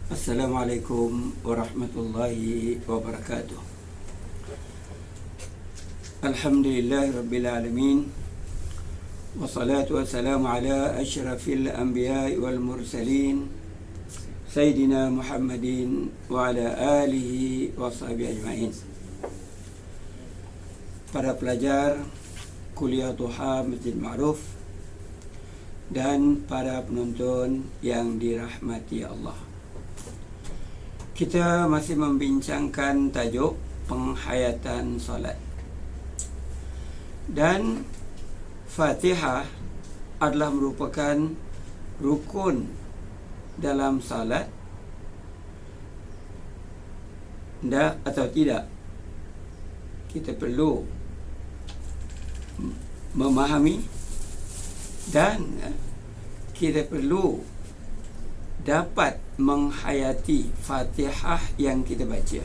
Assalamualaikum warahmatullahi wabarakatuh. Alhamdulillahi rabbil alamin. Wassalatu wassalamu ala asyrafil anbiya'i wal mursalin Sayyidina Muhammadin wa ala alihi wa sahbihi ajma'in. Para pelajar Kuliah Duha Masjid Ma'ruf dan para penonton yang dirahmati Allah, kita masih membincangkan tajuk penghayatan solat. Dan Fatihah adalah merupakan rukun dalam salat, tidak atau tidak, kita perlu memahami dan kita perlu dapat menghayati Fatihah yang kita baca.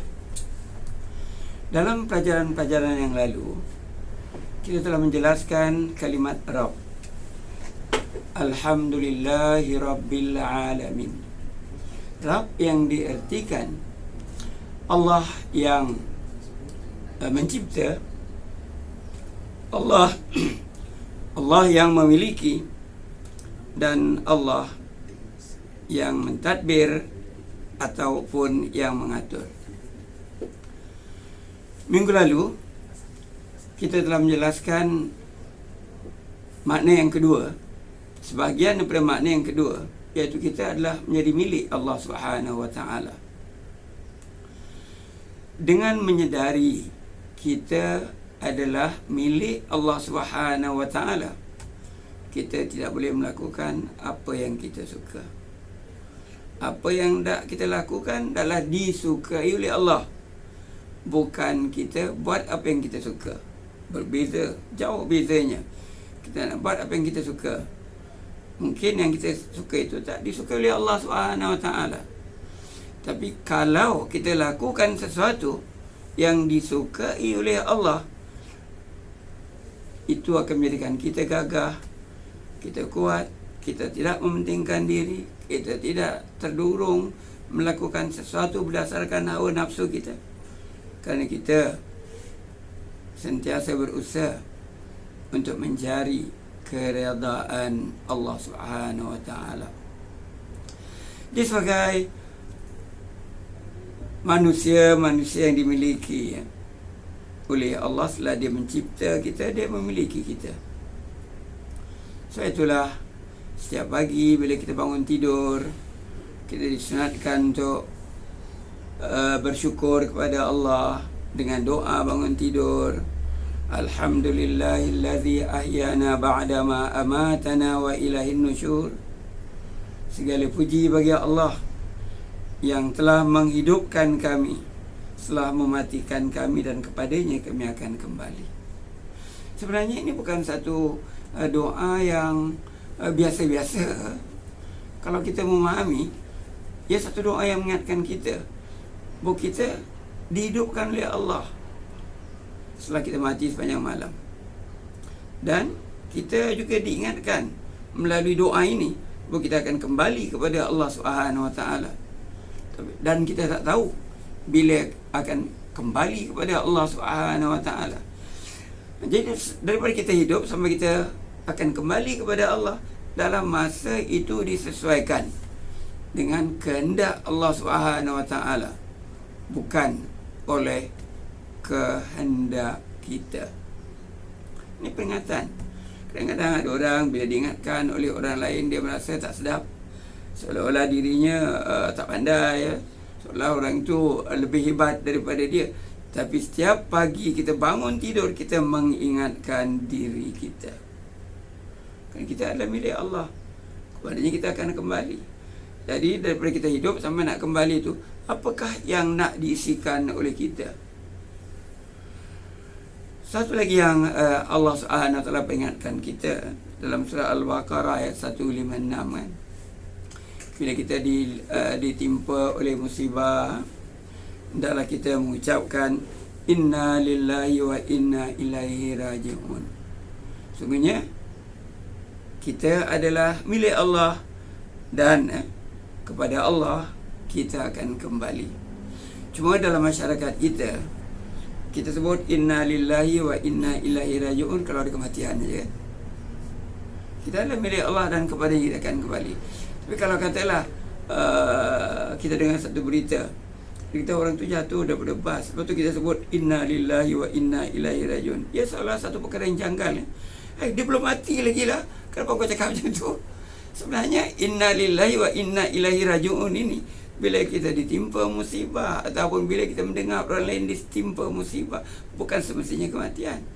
Dalam pelajaran-pelajaran yang lalu, kita telah menjelaskan kalimat Rabb. Alhamdulillahi Rabbil Alamin. Rabb yang diartikan Allah yang mencipta, Allah yang memiliki, dan Allah yang mentadbir ataupun yang mengatur. Minggu lalu kita telah menjelaskan makna yang kedua, sebahagian daripada makna yang kedua, iaitu kita adalah menjadi milik Allah Subhanahu wa taala. Dengan menyedari kita adalah milik Allah Subhanahu wa taala, kita tidak boleh melakukan apa yang kita suka. Apa yang tak kita lakukan adalah disukai oleh Allah, bukan kita buat apa yang kita suka. Berbeza, jauh bezanya. Kita nak buat apa yang kita suka, mungkin yang kita suka itu tak disukai oleh Allah Subhanahu wa taala. Tapi kalau kita lakukan sesuatu yang disukai oleh Allah, itu akan menjadikan kita gagah, kita kuat, kita tidak mementingkan diri, kita tidak terdorong melakukan sesuatu berdasarkan hawa nafsu kita, kerana kita sentiasa berusaha untuk mencari keredaan Allah Subhanahu wa taala. Dia sebagai manusia yang dimiliki oleh Allah, setelah dia mencipta kita, dia memiliki kita. Sebab itulah setiap pagi bila kita bangun tidur, kita disunatkan untuk bersyukur kepada Allah dengan doa bangun tidur. Alhamdulillahillazi ahyana ba'dama amatana wa ilaihin nusyur. Segala puji bagi Allah yang telah menghidupkan kami setelah mematikan kami, dan kepadanya kami akan kembali. Sebenarnya ini bukan satu doa yang biasa-biasa. Kalau kita memahami, ia satu doa yang mengingatkan kita bahawa kita dihidupkan oleh Allah setelah kita mati sepanjang malam. Dan kita juga diingatkan melalui doa ini bahawa kita akan kembali kepada Allah Subhanahu wa taala. Dan kita tak tahu bila akan kembali kepada Allah Subhanahu wa taala. Jadi daripada kita hidup sampai kita akan kembali kepada Allah, dalam masa itu disesuaikan dengan kehendak Allah Subhanahu wa taala, bukan oleh kehendak kita. Ini peringatan. Kadang-kadang ada orang bila diingatkan oleh orang lain, dia merasa tak sedap, seolah-olah dirinya tak pandai, seolah orang itu lebih hebat daripada dia. Tapi setiap pagi kita bangun tidur, kita mengingatkan diri kita, kerana kita adalah milik Allah, kepadanya kita akan kembali. Jadi daripada kita hidup sampai nak kembali itu, apakah yang nak diisikan oleh kita? Satu lagi yang Allah Subhanahu wa taala peringatkan kita dalam surah Al-Baqarah ayat 156 kan. Bila kita ditimpa oleh musibah, hendaklah kita mengucapkan inna lillahi wa inna ilaihi raji'un. Sungguhnya kita adalah milik Allah, dan kepada Allah kita akan kembali. Cuma dalam masyarakat kita sebut inna lillahi wa inna ilaihi raji'un kalau ada kematian je kan. Kita adalah milik Allah dan kepada kita akan kembali. Tapi kalau katalah kita dengar satu berita orang tu jatuh daripada bas, lepas tu kita sebut inna lillahi wa inna ilaihi raji'un, ia salah satu perkara yang janggal. Dia belum mati lagi lah, kenapa kau cakap macam tu? Sebenarnya inna lillahi wa inna ilaihi raji'un ini bila kita ditimpa musibah ataupun bila kita mendengar orang lain ditimpa musibah, bukan semestinya kematian.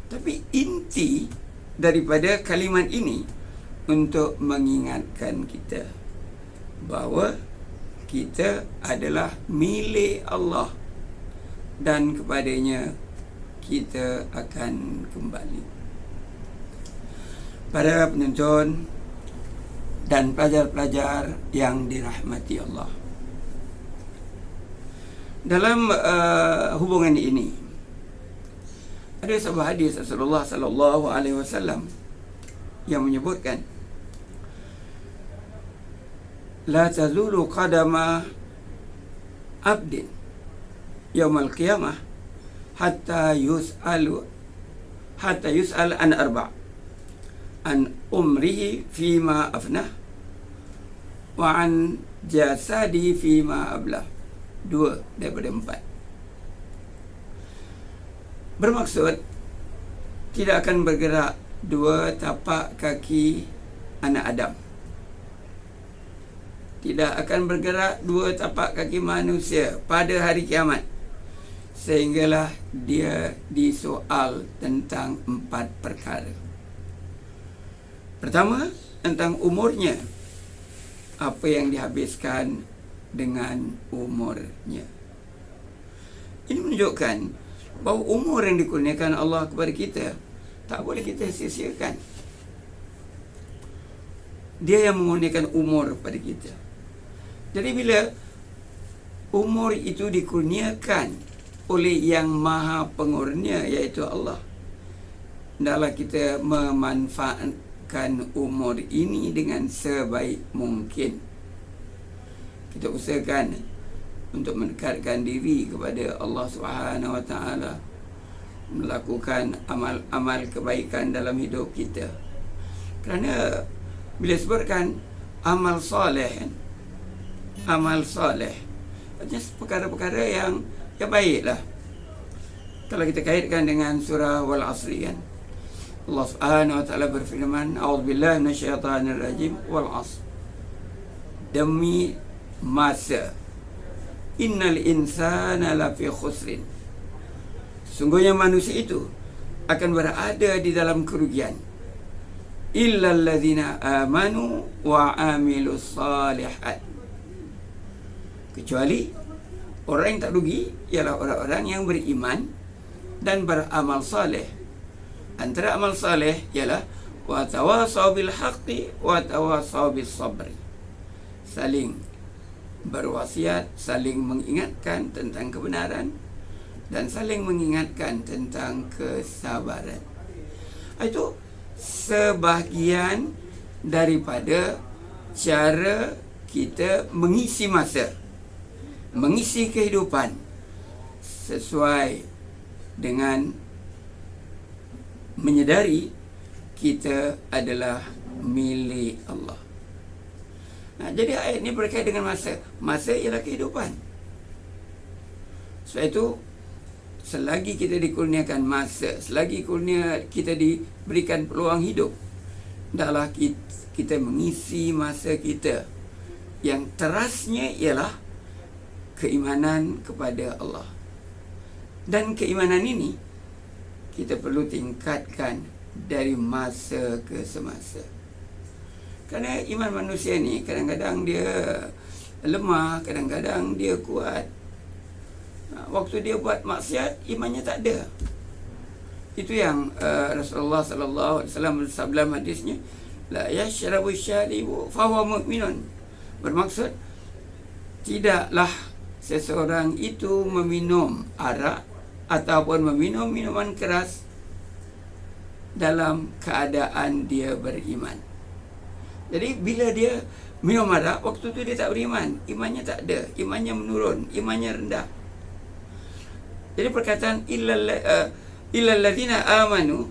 Tapi inti daripada kalimat ini untuk mengingatkan kita bahawa kita adalah milik Allah dan kepadanya kita akan kembali. Para penonton dan pelajar-pelajar yang dirahmati Allah, dalam hubungan ini ada sebuah hadis Rasulullah sallallahu alaihi wasallam yang menyebutkan la tazulu qadama abdin yaumal qiyamah hatta yus'al an arba' an umrihi fima afnah wa an jasadi fima ablah. 2 daripada 4. Bermaksud tidak akan bergerak 2 tapak kaki anak Adam, tidak akan bergerak 2 tapak kaki manusia pada hari kiamat sehinggalah dia disoal tentang 4 perkara. Pertama, tentang umurnya, apa yang dihabiskan dengan umurnya. Ini menunjukkan bahawa umur yang dikurniakan Allah kepada kita tak boleh kita sia-siakan. Dia yang mengurniakan umur kepada kita. Jadi bila umur itu dikurniakan oleh yang maha pengurnia, iaitu Allah, hendaklah kita memanfaatkan umur ini dengan sebaik mungkin. Kita usahakan untuk mendekatkan diri kepada Allah Subhanahu Wa Taala, melakukan amal-amal kebaikan dalam hidup kita. Kerana bila sebutkan amal soleh, amal soleh artinya perkara-perkara yang baiklah. Kalau kita kaitkan dengan surah Wal Asri kan, Allah Subhanahu Wa Taala berfirman, a'udzubillahi minasyaitanir rajim, wal 'asr, demi masa, innal insana lafi khusrin, sungguhnya manusia itu akan berada di dalam kerugian, illal ladzina amanu wa amilus salihat, kecuali orang yang tak rugi ialah orang-orang yang beriman dan beramal saleh. Antara amal saleh ialah wa tawasaw bil haqqi wa tawasaw bis sabri, saling berwasiat, saling mengingatkan tentang kebenaran dan saling mengingatkan tentang kesabaran. Itu sebahagian daripada cara kita mengisi masa, mengisi kehidupan sesuai dengan menyedari kita adalah milik Allah. Jadi ayat ini berkaitan dengan masa. Masa ialah kehidupan. Sebab itu, selagi kita dikurniakan masa, selagi kita diberikan peluang hidup, hendaklah kita mengisi masa kita yang terasnya ialah keimanan kepada Allah. Dan keimanan ini kita perlu tingkatkan dari masa ke semasa. Kerana iman manusia ni kadang-kadang dia lemah, kadang-kadang dia kuat. Waktu dia buat maksiat, imannya tak ada. Itu yang Rasulullah sallallahu alaihi wasallam bersabda hadisnya, la yashrabu syaribu fa huwa mu'minun. Bermaksud tidaklah seseorang itu meminum arak ataupun meminum minuman keras dalam keadaan dia beriman. Jadi bila dia minum arak, waktu tu dia tak beriman, imannya tak ada, imannya menurun, imannya rendah. Jadi perkataan illal ladzina amanu,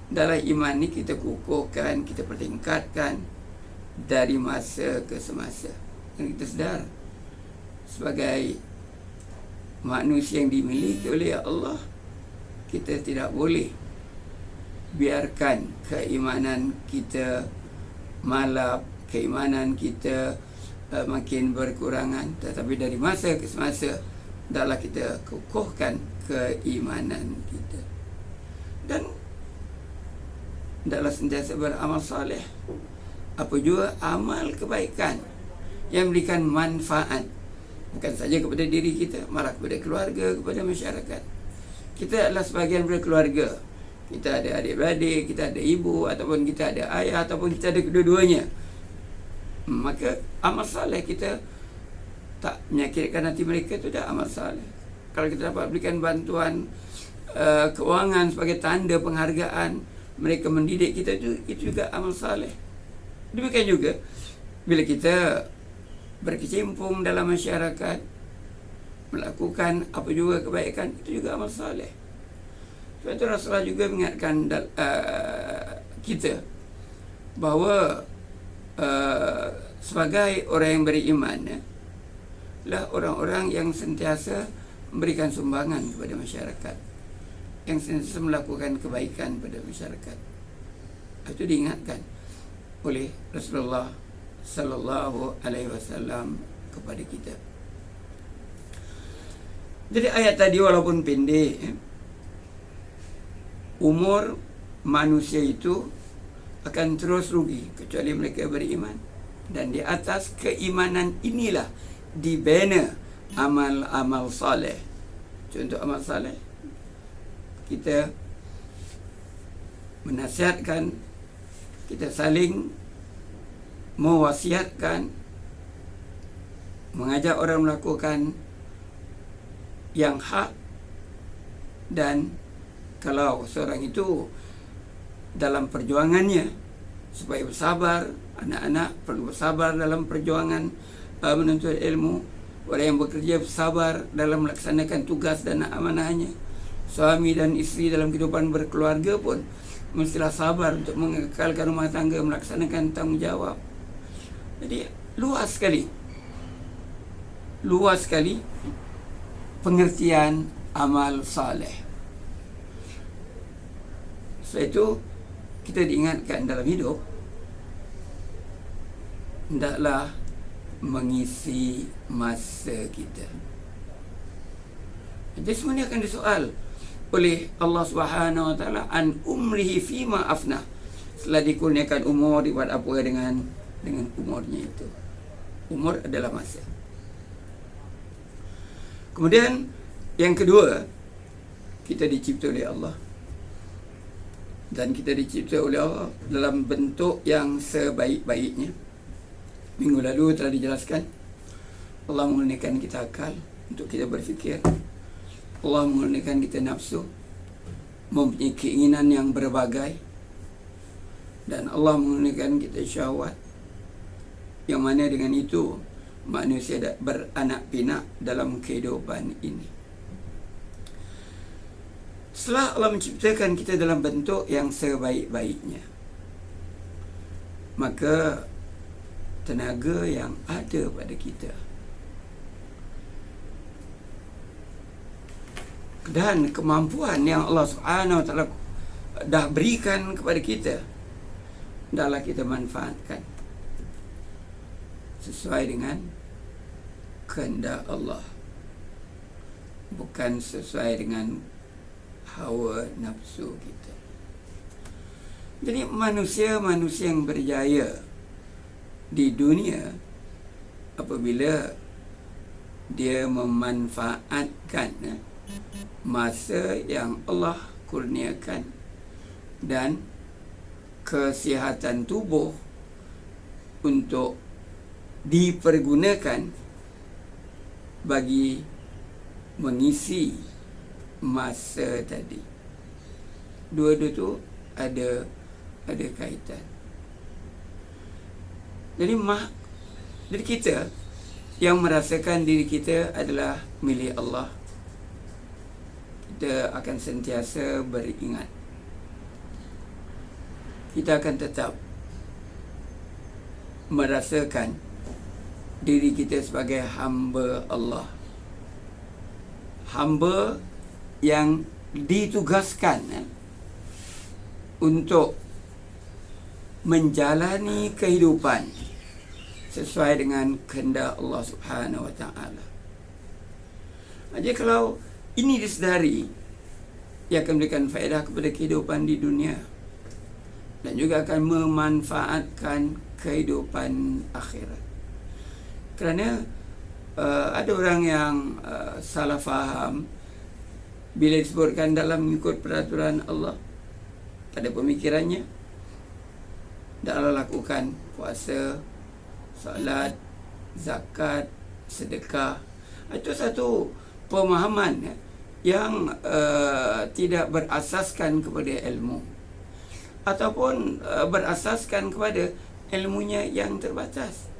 dalam iman ni kita kukuhkan, kita pertingkatkan dari masa ke semasa. Dan kita sedar sebagai manusia yang dimiliki oleh Allah, kita tidak boleh biarkan keimanan kita malap, keimanan kita makin berkurangan. Tetapi dari masa ke semasa, hendaklah kita kukuhkan keimanan kita. Dan hendaklah sentiasa beramal saleh. Apa juga amal kebaikan yang memberikan manfaat, bukan saja kepada diri kita, malah kepada keluarga, kepada masyarakat. Kita adalah sebahagian daripada keluarga. Kita ada adik-beradik, kita ada ibu, ataupun kita ada ayah, ataupun kita ada kedua-duanya. Maka amal saleh kita tak menyakitkan hati mereka, itu dah amal saleh. Kalau kita dapat berikan bantuan keuangan sebagai tanda penghargaan, mereka mendidik kita, itu juga amal saleh. Demikian juga bila kita berkecimpung dalam masyarakat, melakukan apa juga kebaikan, itu juga amal saleh. Sebab itu Rasulullah juga mengingatkan kita bahawa sebagai orang yang beriman, lah orang-orang yang sentiasa memberikan sumbangan kepada masyarakat, yang sentiasa melakukan kebaikan pada masyarakat. Itu diingatkan oleh Rasulullah sallallahu alaihi wasallam kepada kita. Jadi ayat tadi walaupun pendek, umur manusia itu akan terus rugi kecuali mereka beriman. Dan di atas keimanan inilah dibina amal-amal saleh. Contoh amal saleh, kita menasihatkan, kita saling mewasiatkan, mengajak orang melakukan yang hak. Dan kalau seorang itu dalam perjuangannya supaya bersabar, anak-anak perlu bersabar dalam perjuangan menuntut ilmu, orang yang bekerja bersabar dalam melaksanakan tugas dan amanahnya, suami dan isteri dalam kehidupan berkeluarga pun mestilah sabar untuk mengekalkan rumah tangga, melaksanakan tanggungjawab. Jadi luas sekali pengertian amal saleh. Setelah itu kita diingatkan dalam hidup, hendaklah mengisi masa kita. Jadi semua ini akan disoal oleh Allah Subhanahu Wa Taala, an umrihi fima afna. Setelah dikurniakan umur, dibuat apa dengan umurnya itu. Umur adalah masa. Kemudian yang kedua, kita dicipta oleh Allah. Dan kita dicipta oleh Allah dalam bentuk yang sebaik-baiknya. Minggu lalu telah dijelaskan, Allah mengurniakan kita akal untuk kita berfikir. Allah mengurniakan kita nafsu, mempunyai keinginan yang berbagai. Dan Allah mengurniakan kita syahwat, yang mana dengan itu manusia beranak pinak dalam kehidupan ini. Setelah Allah menciptakan kita dalam bentuk yang sebaik-baiknya, maka tenaga yang ada pada kita dan kemampuan yang Allah Subhanahu Wa Taala dah berikan kepada kita, hendaklah kita manfaatkan sesuai dengan kehendak Allah, bukan sesuai dengan hawa nafsu kita. Jadi manusia-manusia yang berjaya di dunia apabila dia memanfaatkan masa yang Allah kurniakan dan kesihatan tubuh untuk dipergunakan bagi mengisi masa tadi. Dua-dua tu ada kaitan. Jadi kita yang merasakan diri kita adalah milik Allah, kita akan sentiasa beringat, kita akan tetap merasakan diri kita sebagai hamba Allah, hamba yang ditugaskan untuk menjalani kehidupan sesuai dengan kehendak Allah Subhanahu wa taala. Jadi kalau ini disedari, ia akan memberikan faedah kepada kehidupan di dunia dan juga akan memanfaatkan kehidupan akhirat. Kerana ada orang yang salah faham bila disebutkan dalam mengikut peraturan Allah, pada pemikirannya dalam lakukan puasa, salat, zakat, sedekah. Itu satu pemahaman yang tidak berasaskan kepada ilmu, ataupun berasaskan kepada ilmunya yang terbatas.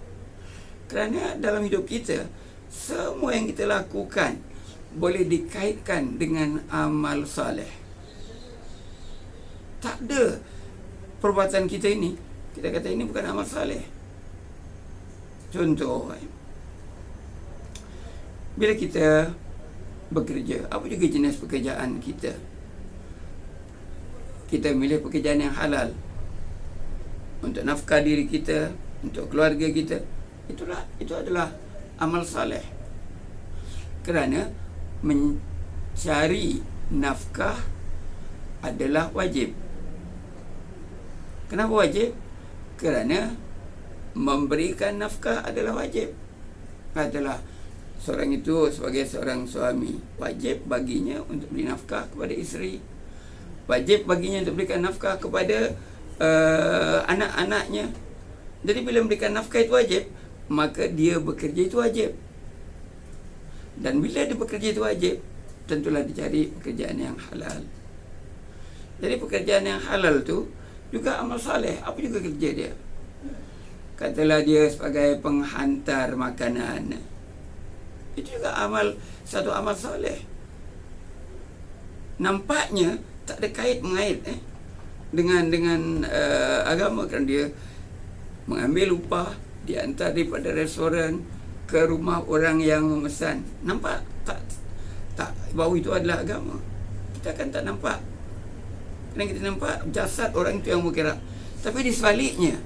Kerana dalam hidup kita, semua yang kita lakukan boleh dikaitkan dengan amal saleh. Tak ada perbuatan kita ini kita kata ini bukan amal saleh. Contoh, bila kita bekerja, apa juga jenis pekerjaan kita, kita milih pekerjaan yang halal untuk nafkah diri kita, untuk keluarga kita, itu adalah amal saleh. Kerana mencari nafkah adalah wajib. Kenapa wajib? Kerana memberikan nafkah adalah wajib. Adalah seorang itu sebagai seorang suami, wajib baginya untuk beri nafkah kepada isteri, wajib baginya untuk berikan nafkah kepada anak-anaknya. Jadi bila memberikan nafkah itu wajib, maka dia bekerja itu wajib. Dan bila dia bekerja itu wajib, tentulah dicari pekerjaan yang halal. Jadi pekerjaan yang halal tu juga amal saleh. Apa juga kerja dia? Katalah dia sebagai penghantar makanan, itu juga satu amal saleh. Nampaknya tak ada kait-mengait dengan agama, kerana dia mengambil upah, diantar daripada restoran ke rumah orang yang memesan. Nampak tak bahawa itu adalah agama. Kita akan tak nampak, kerana kita nampak jasad orang itu yang bergerak. Tapi di sebaliknya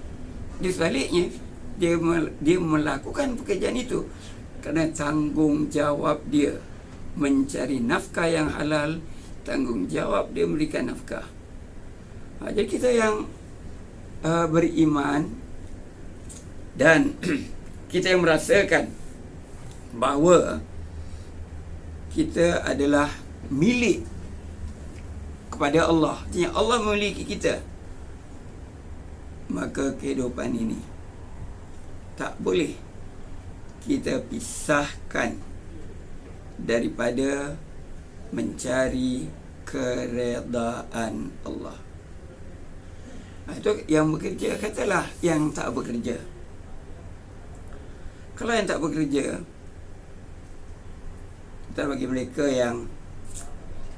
dia melakukan pekerjaan itu kerana tanggungjawab dia mencari nafkah yang halal, tanggungjawab dia memberikan nafkah. Jadi kita yang beriman dan kita yang merasakan bahawa kita adalah milik kepada Allah, artinya Allah memiliki kita, maka kehidupan ini tak boleh kita pisahkan daripada mencari keredaan Allah. Itu yang bekerja, katalah yang tak bekerja. Kalau yang tak bekerja, kita bagi mereka yang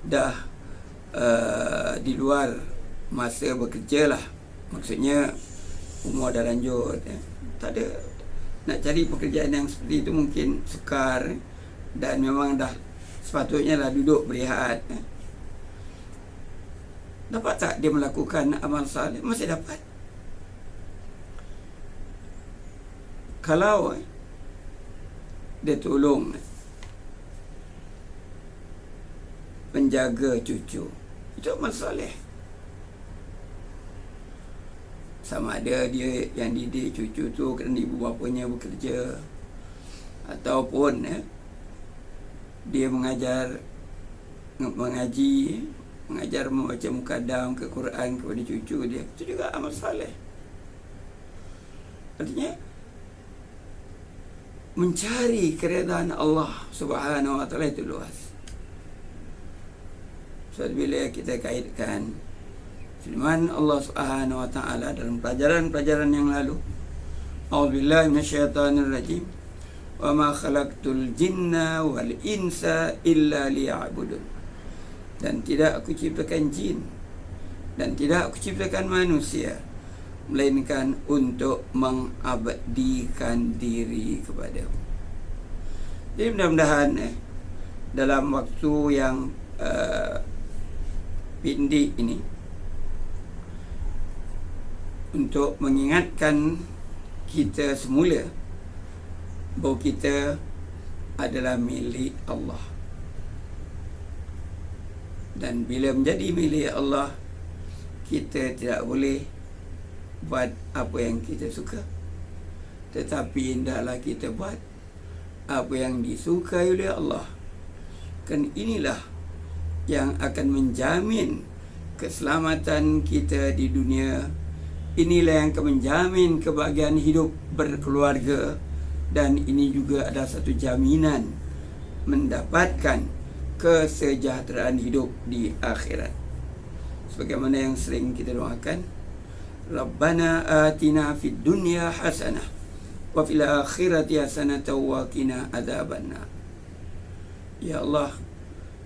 dah di luar masa bekerja lah, maksudnya umur dah lanjut, tak ada, nak cari pekerjaan yang seperti itu mungkin sukar, dan memang dah sepatutnya lah duduk berehat. Dapat tak dia melakukan amal saleh? Masih dapat. Kalau dia tolong penjaga cucu, itu amal saleh. Sama ada dia yang didik cucu tu kerana ibu bapanya bekerja, ataupun dia mengajar membaca mukadam ke Quran kepada cucu dia, itu juga amal saleh. Artinya mencari keredaan Allah Subhanahu wa taala itu luas. So bila kita kaitkan firman Allah Subhanahu wa taala dalam pelajaran-pelajaran yang lalu, A'udzubillahi minasyaitonir rajim. Wa ma khalaqtul jinna wal insa illa liya'budun. Dan tidak aku ciptakan jin dan tidak aku ciptakan manusia melainkan untuk mengabdikan diri kepadamu. Jadi mudah-mudahan dalam waktu yang pindik ini untuk mengingatkan kita semula bahawa kita adalah milik Allah. Dan bila menjadi milik Allah, kita tidak boleh buat apa yang kita suka, tetapi hendaklah kita buat apa yang disukai oleh Allah. Kan inilah yang akan menjamin keselamatan kita di dunia. Inilah yang akan menjamin kebahagiaan hidup berkeluarga. Dan ini juga adalah satu jaminan mendapatkan kesejahteraan hidup di akhirat. Sebagaimana yang sering kita doakan, Rabbana atina fid dunya hasanah wa fil akhirati hasanah wa qina adzabannar. Ya Allah,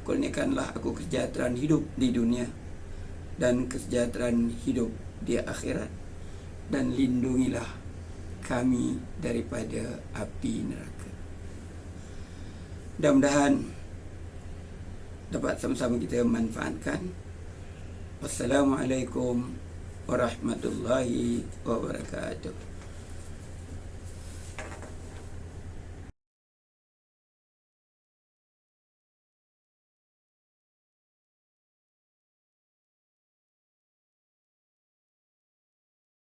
kurniakanlah aku kesejahteraan hidup di dunia dan kesejahteraan hidup di akhirat, dan lindungilah kami daripada api neraka. Mudah-mudahan dapat sama-sama kita manfaatkan. Wassalamualaikum warahmatullahi wabarakatuh.